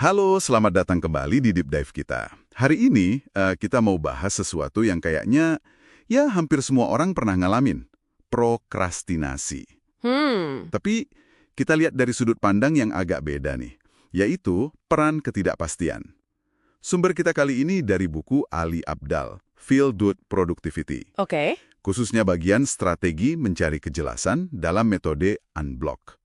Halo, selamat datang kembali di Deep Dive kita. Hari ini kita mau bahas sesuatu yang kayaknya ya hampir semua orang pernah ngalamin. Prokrastinasi. Tapi kita lihat dari sudut pandang yang agak beda nih, yaitu peran ketidakpastian. Sumber kita kali ini dari buku Ali Abdaal, Feel Good Productivity. Oke. Khususnya bagian strategi mencari kejelasan dalam metode unblock.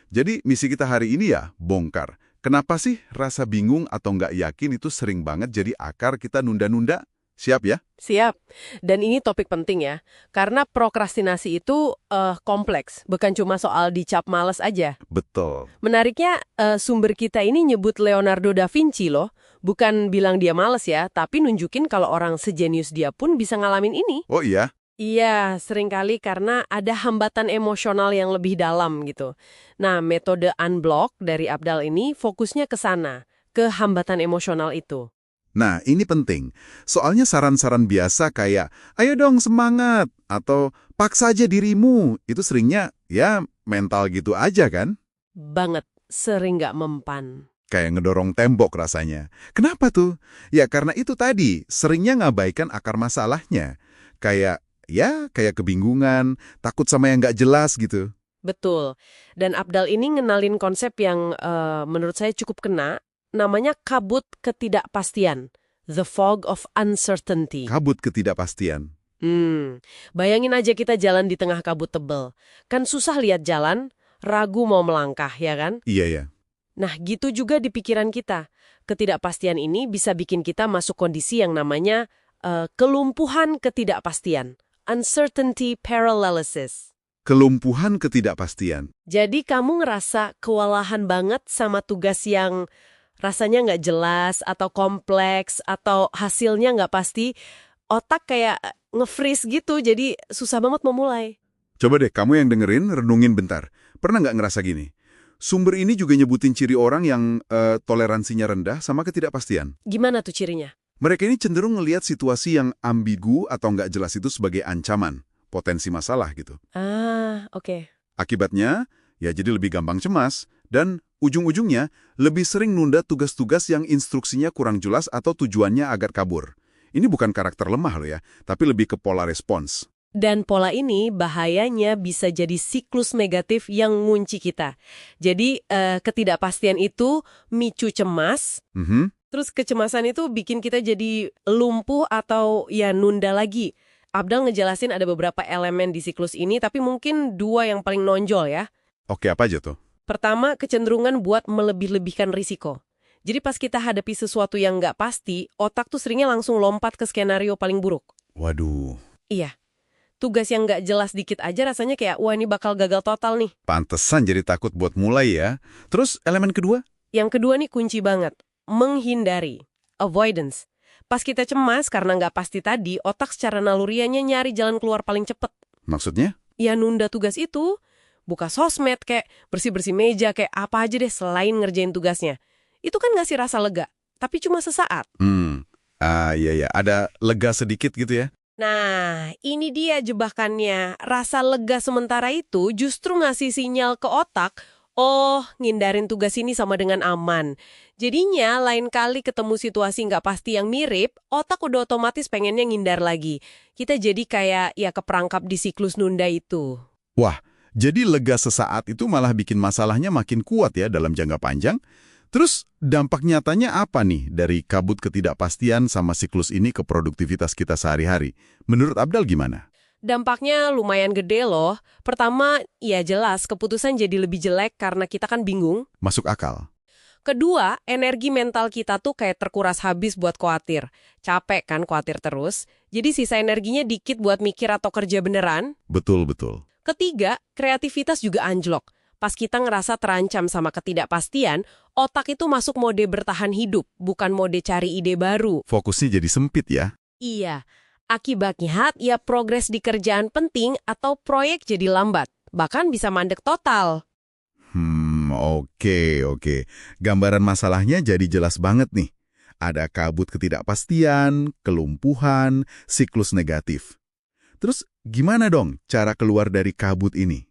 Jadi misi kita hari ini ya, bongkar. Kenapa sih rasa bingung atau nggak yakin itu sering banget jadi akar kita nunda-nunda? Siap ya? Siap. Dan ini topik penting ya. Karena prokrastinasi itu kompleks. Bukan cuma soal dicap males aja. Betul. Menariknya, sumber kita ini nyebut Leonardo da Vinci loh. Bukan bilang dia males ya, tapi nunjukin kalau orang sejenius dia pun bisa ngalamin ini. Oh iya? Iya, seringkali karena ada hambatan emosional yang lebih dalam gitu. Nah, metode unblock dari Abdal ini fokusnya ke sana, ke hambatan emosional itu. Nah, ini penting. Soalnya saran-saran biasa kayak, ayo dong semangat, atau paksa aja dirimu, itu seringnya ya mental gitu aja kan? Banget, sering nggak mempan. Kayak ngedorong tembok rasanya. Kenapa tuh? Ya karena itu tadi, seringnya ngabaikan akar masalahnya. Kayak kebingungan, takut sama yang nggak jelas gitu. Betul. Dan Abdal ini ngenalin konsep yang menurut saya cukup kena, namanya kabut ketidakpastian. The fog of uncertainty. Kabut ketidakpastian. Bayangin aja kita jalan di tengah kabut tebel. Kan susah lihat jalan, ragu mau melangkah, ya kan? Iya ya. Nah, gitu juga di pikiran kita. Ketidakpastian ini bisa bikin kita masuk kondisi yang namanya kelumpuhan ketidakpastian. Uncertainty paralysis. Kelumpuhan ketidakpastian. Jadi kamu ngerasa kewalahan banget sama tugas yang rasanya nggak jelas atau kompleks atau hasilnya nggak pasti. Otak kayak nge-freeze gitu, jadi susah banget memulai. Coba deh, kamu yang dengerin, renungin bentar. Pernah nggak ngerasa gini? Sumber ini juga nyebutin ciri orang yang toleransinya rendah sama ketidakpastian. Gimana tuh cirinya? Mereka ini cenderung ngelihat situasi yang ambigu atau nggak jelas itu sebagai ancaman, potensi masalah gitu. Oke. Akibatnya, ya jadi lebih gampang cemas, dan ujung-ujungnya lebih sering nunda tugas-tugas yang instruksinya kurang jelas atau tujuannya agar kabur. Ini bukan karakter lemah loh ya, tapi lebih ke pola respons. Dan pola ini bahayanya bisa jadi siklus negatif yang ngunci kita. Jadi ketidakpastian itu micu cemas, terus kecemasan itu bikin kita jadi lumpuh atau ya nunda lagi. Abdal ngejelasin ada beberapa elemen di siklus ini, tapi mungkin dua yang paling nonjol ya. Oke, apa aja tuh? Pertama, kecenderungan buat melebih-lebihkan risiko. Jadi pas kita hadapi sesuatu yang nggak pasti, otak tuh seringnya langsung lompat ke skenario paling buruk. Waduh. Iya. Tugas yang nggak jelas dikit aja rasanya kayak, wah ini bakal gagal total nih. Pantesan jadi takut buat mulai ya. Terus elemen kedua? Yang kedua nih kunci banget. Menghindari. Avoidance. Pas kita cemas karena nggak pasti tadi, otak secara nalurianya nyari jalan keluar paling cepet. Maksudnya? Ya nunda tugas itu. Buka sosmed kayak bersih-bersih meja kayak apa aja deh selain ngerjain tugasnya. Itu kan ngasih rasa lega. Tapi cuma sesaat. Iya. Ada lega sedikit gitu ya? Nah, ini dia jebakannya. Rasa lega sementara itu justru ngasih sinyal ke otak, oh, ngindarin tugas ini sama dengan aman. Jadinya, lain kali ketemu situasi nggak pasti yang mirip, otak udah otomatis pengennya ngindar lagi. Kita jadi kayak ya keperangkap di siklus nunda itu. Wah, jadi lega sesaat itu malah bikin masalahnya makin kuat ya dalam jangka panjang. Terus dampak nyatanya apa nih dari kabut ketidakpastian sama siklus ini ke produktivitas kita sehari-hari? Menurut Abdal gimana? Dampaknya lumayan gede loh. Pertama, ya jelas keputusan jadi lebih jelek karena kita kan bingung. Masuk akal. Kedua, energi mental kita tuh kayak terkuras habis buat khawatir. Capek kan khawatir terus. Jadi sisa energinya dikit buat mikir atau kerja beneran. Betul. Ketiga, kreativitas juga anjlok. Pas kita ngerasa terancam sama ketidakpastian, otak itu masuk mode bertahan hidup, bukan mode cari ide baru. Fokusnya jadi sempit ya? Iya. Akibatnya, ya progres di kerjaan penting atau proyek jadi lambat. Bahkan bisa mandek total. Oke. Gambaran masalahnya jadi jelas banget nih. Ada kabut ketidakpastian, kelumpuhan, siklus negatif. Terus gimana dong cara keluar dari kabut ini?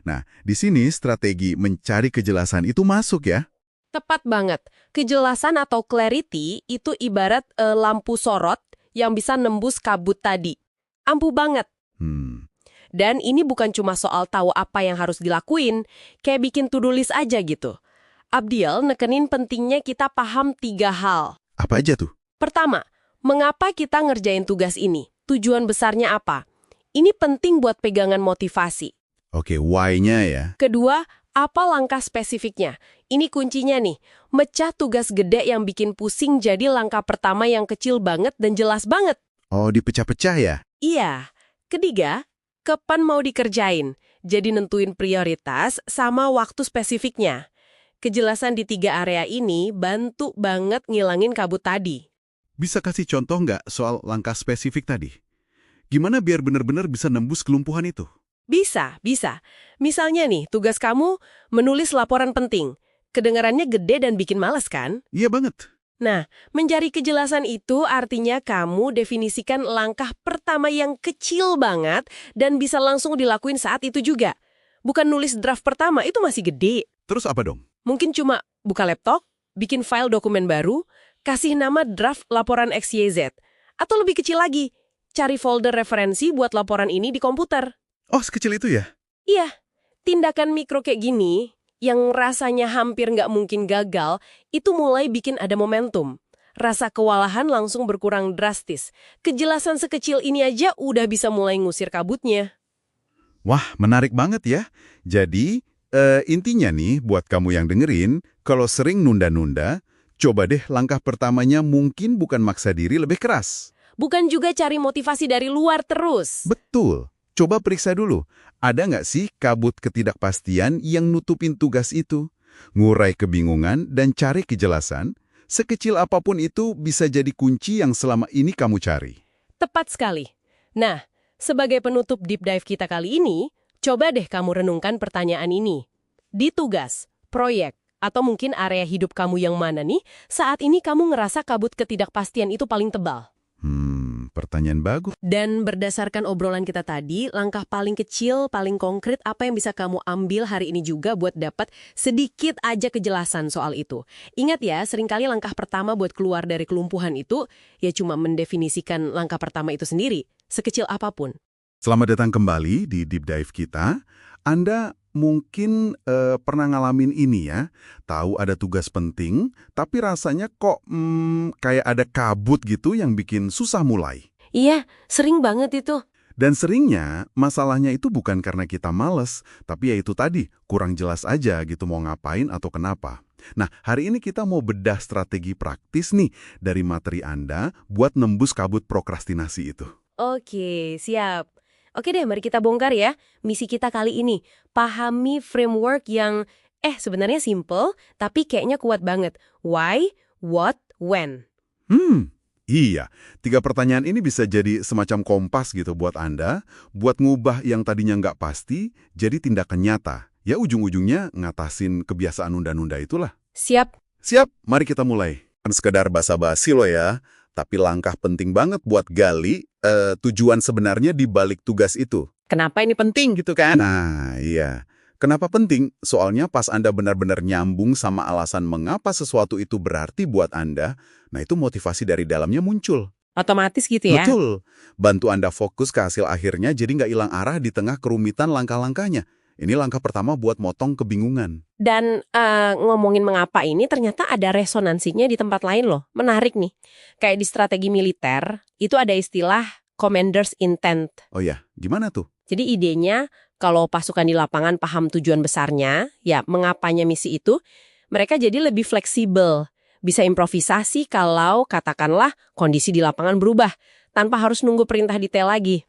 Nah, di sini strategi mencari kejelasan itu masuk ya. Tepat banget. Kejelasan atau clarity itu ibarat lampu sorot yang bisa nembus kabut tadi. Ampuh banget. Dan ini bukan cuma soal tahu apa yang harus dilakuin, kayak bikin to-do list aja gitu. Abdiel nekenin pentingnya kita paham 3 hal. Apa aja tuh? Pertama, mengapa kita ngerjain tugas ini? Tujuan besarnya apa? Ini penting buat pegangan motivasi. Oke, why-nya ya. Kedua, apa langkah spesifiknya? Ini kuncinya nih, mecah tugas gede yang bikin pusing jadi langkah pertama yang kecil banget dan jelas banget. Oh, dipecah-pecah ya? Iya. Ketiga, kapan mau dikerjain? Jadi nentuin prioritas sama waktu spesifiknya. Kejelasan di 3 area ini bantu banget ngilangin kabut tadi. Bisa kasih contoh nggak soal langkah spesifik tadi? Gimana biar benar-benar bisa nembus kelumpuhan itu? Bisa. Misalnya nih, tugas kamu menulis laporan penting. Kedengarannya gede dan bikin males kan? Iya banget. Nah, mencari kejelasan itu artinya kamu definisikan langkah pertama yang kecil banget dan bisa langsung dilakuin saat itu juga. Bukan nulis draft pertama, itu masih gede. Terus apa dong? Mungkin cuma buka laptop, bikin file dokumen baru, kasih nama draft laporan XYZ. Atau lebih kecil lagi, cari folder referensi buat laporan ini di komputer. Oh, sekecil itu ya? Iya, tindakan mikro kayak gini, yang rasanya hampir nggak mungkin gagal, itu mulai bikin ada momentum. Rasa kewalahan langsung berkurang drastis. Kejelasan sekecil ini aja udah bisa mulai ngusir kabutnya. Wah, menarik banget ya. Jadi, intinya nih, buat kamu yang dengerin, kalau sering nunda-nunda, coba deh langkah pertamanya mungkin bukan maksa diri lebih keras. Bukan juga cari motivasi dari luar terus. Betul. Coba periksa dulu, ada nggak sih kabut ketidakpastian yang nutupin tugas itu? Ngurai kebingungan dan cari kejelasan, sekecil apapun itu bisa jadi kunci yang selama ini kamu cari. Tepat sekali. Nah, sebagai penutup deep dive kita kali ini, coba deh kamu renungkan pertanyaan ini. Di tugas, proyek, atau mungkin area hidup kamu yang mana nih, saat ini kamu ngerasa kabut ketidakpastian itu paling tebal? Pertanyaan bagus. Dan berdasarkan obrolan kita tadi, langkah paling kecil, paling konkret apa yang bisa kamu ambil hari ini juga buat dapat sedikit aja kejelasan soal itu. Ingat ya, seringkali langkah pertama buat keluar dari kelumpuhan itu ya cuma mendefinisikan langkah pertama itu sendiri, sekecil apapun. Selamat datang kembali di Deep Dive kita. Anda mungkin pernah ngalamin ini ya, tahu ada tugas penting, tapi rasanya kok kayak ada kabut gitu yang bikin susah mulai. Iya, sering banget itu. Dan seringnya masalahnya itu bukan karena kita males, tapi ya itu tadi, kurang jelas aja gitu mau ngapain atau kenapa. Nah, hari ini kita mau bedah strategi praktis nih dari materi Anda buat nembus kabut prokrastinasi itu. Oke, siap. Oke deh, mari kita bongkar ya. Misi kita kali ini, pahami framework yang sebenarnya simple, tapi kayaknya kuat banget. Why, what, when. Iya, 3 pertanyaan ini bisa jadi semacam kompas gitu buat Anda, buat ngubah yang tadinya nggak pasti, jadi tindakan nyata. Ya ujung-ujungnya ngatasin kebiasaan nunda-nunda itulah. Siap. Siap, mari kita mulai. Kan sekedar basa-basi loh ya, tapi langkah penting banget buat gali tujuan sebenarnya di balik tugas itu. Kenapa ini penting gitu kan? Nah, iya. Kenapa penting? Soalnya pas Anda benar-benar nyambung sama alasan mengapa sesuatu itu berarti buat Anda, nah itu motivasi dari dalamnya muncul. Otomatis gitu ya? Betul. Bantu Anda fokus ke hasil akhirnya jadi nggak hilang arah di tengah kerumitan langkah-langkahnya. Ini langkah pertama buat motong kebingungan. Dan ngomongin mengapa ini ternyata ada resonansinya di tempat lain loh. Menarik nih. Kayak di strategi militer, itu ada istilah commander's intent. Oh ya, gimana tuh? Jadi idenya, kalau pasukan di lapangan paham tujuan besarnya, ya mengapanya misi itu, mereka jadi lebih fleksibel. Bisa improvisasi kalau katakanlah kondisi di lapangan berubah, tanpa harus nunggu perintah detail lagi.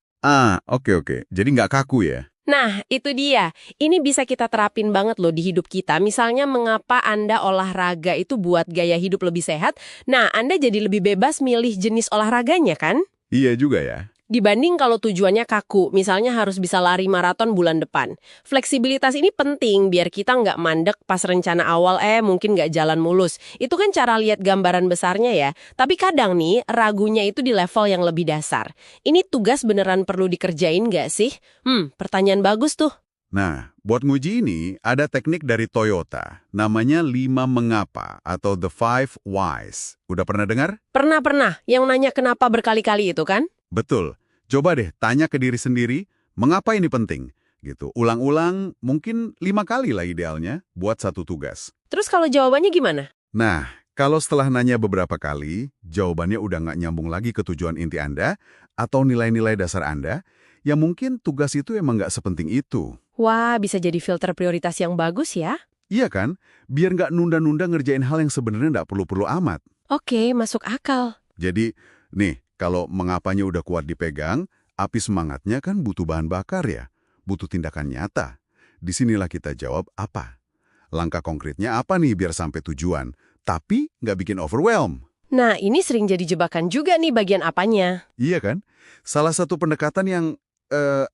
Oke. Jadi nggak kaku ya? Nah, itu dia. Ini bisa kita terapin banget loh di hidup kita. Misalnya mengapa Anda olahraga itu buat gaya hidup lebih sehat. Nah, Anda jadi lebih bebas milih jenis olahraganya kan? Iya juga ya. Dibanding kalau tujuannya kaku, misalnya harus bisa lari maraton bulan depan. Fleksibilitas ini penting biar kita nggak mandek pas rencana awal mungkin nggak jalan mulus. Itu kan cara lihat gambaran besarnya ya. Tapi kadang nih, ragunya itu di level yang lebih dasar. Ini tugas beneran perlu dikerjain nggak sih? Pertanyaan bagus tuh. Nah, buat nguji ini, ada teknik dari Toyota, namanya 5 mengapa atau the 5 whys. Udah pernah dengar? Pernah. Yang nanya kenapa berkali-kali itu kan? Betul. Coba deh tanya ke diri sendiri, mengapa ini penting? Gitu. Ulang-ulang, mungkin 5 kali lah idealnya, buat satu tugas. Terus kalau jawabannya gimana? Nah, kalau setelah nanya beberapa kali, jawabannya udah nggak nyambung lagi ke tujuan inti Anda, atau nilai-nilai dasar Anda, ya mungkin tugas itu emang nggak sepenting itu. Wah, bisa jadi filter prioritas yang bagus ya? Iya kan? Biar nggak nunda-nunda ngerjain hal yang sebenarnya nggak perlu-perlu amat. Oke, masuk akal. Jadi, nih, kalau mengapanya udah kuat dipegang, api semangatnya kan butuh bahan bakar ya. Butuh tindakan nyata. Disinilah kita jawab apa. Langkah konkretnya apa nih biar sampai tujuan, tapi nggak bikin overwhelm. Nah, ini sering jadi jebakan juga nih bagian apanya. Iya kan? Salah satu pendekatan yang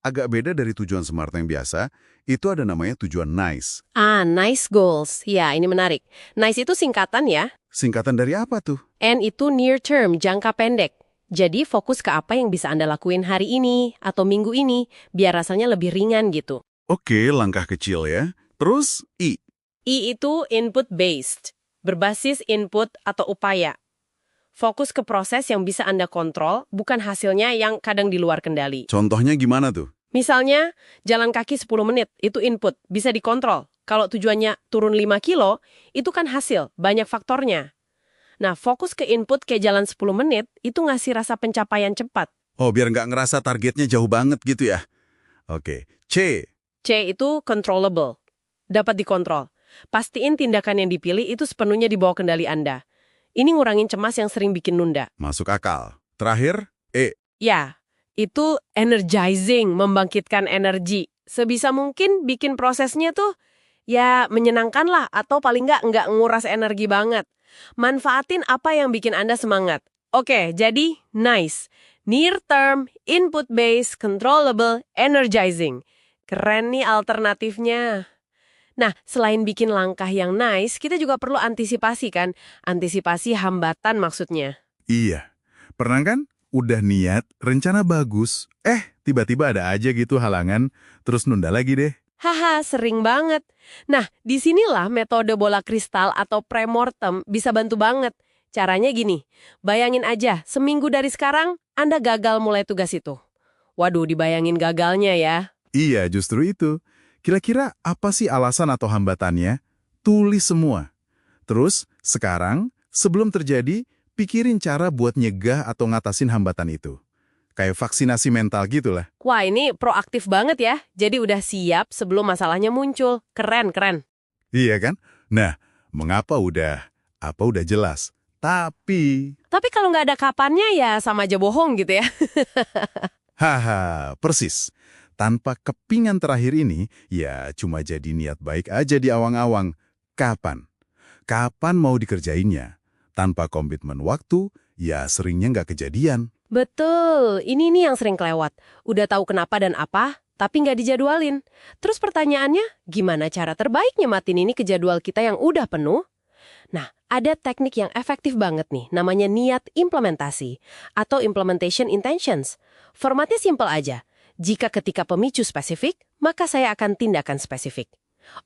agak beda dari tujuan SMART yang biasa, itu ada namanya tujuan NICE. Ah, nice goals. Ya, ini menarik. Nice itu singkatan ya. Singkatan dari apa tuh? N itu near term, jangka pendek. Jadi fokus ke apa yang bisa Anda lakuin hari ini atau minggu ini, biar rasanya lebih ringan gitu. Oke, langkah kecil ya. Terus I. I itu input based, berbasis input atau upaya. Fokus ke proses yang bisa Anda kontrol, bukan hasilnya yang kadang di luar kendali. Contohnya gimana tuh? Misalnya, jalan kaki 10 menit, itu input, bisa dikontrol. Kalau tujuannya turun 5 kilo, itu kan hasil, banyak faktornya. Nah, fokus ke input kayak jalan 10 menit, itu ngasih rasa pencapaian cepat. Oh, biar nggak ngerasa targetnya jauh banget gitu ya. Oke, C. C itu controllable, dapat dikontrol. Pastiin tindakan yang dipilih itu sepenuhnya di bawah kendali Anda. Ini ngurangin cemas yang sering bikin nunda. Masuk akal. Terakhir, E. Ya, itu energizing, membangkitkan energi. Sebisa mungkin bikin prosesnya tuh ya menyenangkan lah, atau paling nggak nguras energi banget. Manfaatin apa yang bikin Anda semangat. Oke, jadi nice. Near term, input based, controllable, energizing. Keren nih alternatifnya. Nah, selain bikin langkah yang nice, kita juga perlu antisipasi kan? Antisipasi hambatan maksudnya. Iya. Pernah kan? Udah niat, rencana bagus. Tiba-tiba ada aja gitu halangan, terus nunda lagi deh. Haha, sering banget. Nah, disinilah metode bola kristal atau premortem bisa bantu banget. Caranya gini, bayangin aja, seminggu dari sekarang, Anda gagal mulai tugas itu. Waduh, dibayangin gagalnya ya. Iya, justru itu. Kira-kira apa sih alasan atau hambatannya? Tulis semua. Terus, sekarang, sebelum terjadi, pikirin cara buat nyegah atau ngatasin hambatan itu. Kayak vaksinasi mental gitulah. Wah, ini proaktif banget ya. Jadi udah siap sebelum masalahnya muncul. Keren. Iya kan? Nah, mengapa udah? Apa udah jelas? Tapi kalau nggak ada kapannya ya sama aja bohong gitu ya. haha, persis. Tanpa kepingan terakhir ini, ya cuma jadi niat baik aja di awang-awang. Kapan? Kapan mau dikerjainnya? Tanpa komitmen waktu, ya seringnya nggak kejadian. Betul, ini nih yang sering kelewat. Udah tahu kenapa dan apa, tapi nggak dijadwalin. Terus pertanyaannya, gimana cara terbaik nyematin ini ke jadwal kita yang udah penuh? Nah, ada teknik yang efektif banget nih, namanya niat implementasi atau implementation intentions. Formatnya simpel aja. Jika ketika pemicu spesifik, maka saya akan tindakan spesifik.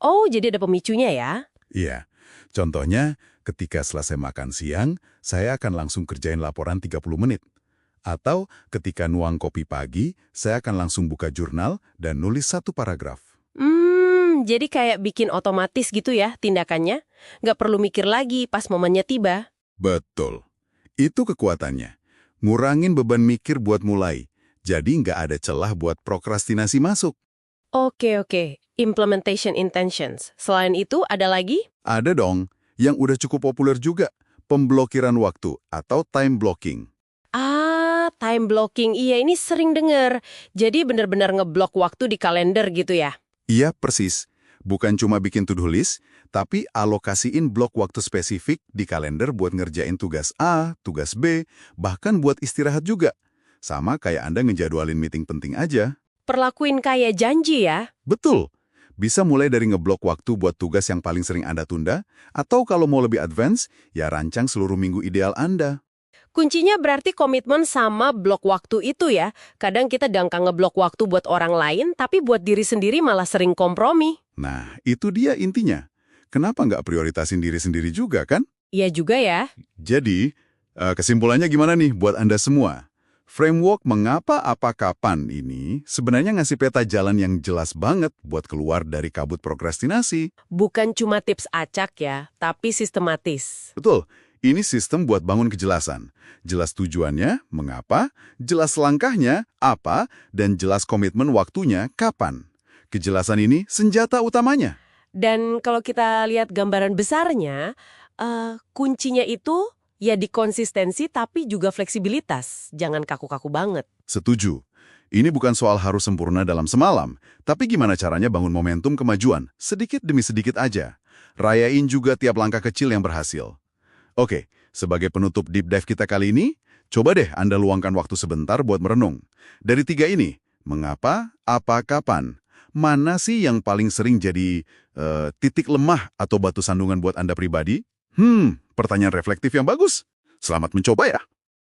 Oh, jadi ada pemicunya ya? Iya, contohnya ketika selesai makan siang, saya akan langsung kerjain laporan 30 menit. Atau ketika nuang kopi pagi, saya akan langsung buka jurnal dan nulis 1 paragraf. Jadi kayak bikin otomatis gitu ya tindakannya? Nggak perlu mikir lagi pas momennya tiba? Betul. Itu kekuatannya. Ngurangin beban mikir buat mulai. Jadi nggak ada celah buat prokrastinasi masuk. Oke. Implementation intentions. Selain itu, ada lagi? Ada dong. Yang udah cukup populer juga. Pemblokiran waktu atau time blocking. Ah, time blocking. Iya, ini sering denger. Jadi benar-benar ngeblok waktu di kalender gitu ya? Iya, persis. Bukan cuma bikin to-do list, tapi alokasiin blok waktu spesifik di kalender buat ngerjain tugas A, tugas B, bahkan buat istirahat juga. Sama kayak Anda ngejadwalin meeting penting aja. Perlakuin kayak janji ya? Betul. Bisa mulai dari ngeblok waktu buat tugas yang paling sering Anda tunda, atau kalau mau lebih advance, ya rancang seluruh minggu ideal Anda. Kuncinya berarti komitmen sama blok waktu itu ya. Kadang kita dangkal ngeblok waktu buat orang lain, tapi buat diri sendiri malah sering kompromi. Nah, itu dia intinya. Kenapa nggak prioritasin diri sendiri juga, kan? Iya juga ya. Jadi, kesimpulannya gimana nih buat Anda semua? Framework mengapa apa kapan ini sebenarnya ngasih peta jalan yang jelas banget buat keluar dari kabut prokrastinasi. Bukan cuma tips acak ya, tapi sistematis. Betul, ini sistem buat bangun kejelasan. Jelas tujuannya, mengapa, jelas langkahnya, apa, dan jelas komitmen waktunya, kapan. Kejelasan ini senjata utamanya. Dan kalau kita lihat gambaran besarnya, kuncinya itu ya di konsistensi tapi juga fleksibilitas. Jangan kaku-kaku banget. Setuju. Ini bukan soal harus sempurna dalam semalam, tapi gimana caranya bangun momentum kemajuan, sedikit demi sedikit aja. Rayain juga tiap langkah kecil yang berhasil. Oke, sebagai penutup deep dive kita kali ini, coba deh Anda luangkan waktu sebentar buat merenung. Dari 3 ini, mengapa, apa, kapan, mana sih yang paling sering jadi titik lemah atau batu sandungan buat Anda pribadi? Pertanyaan reflektif yang bagus. Selamat mencoba ya!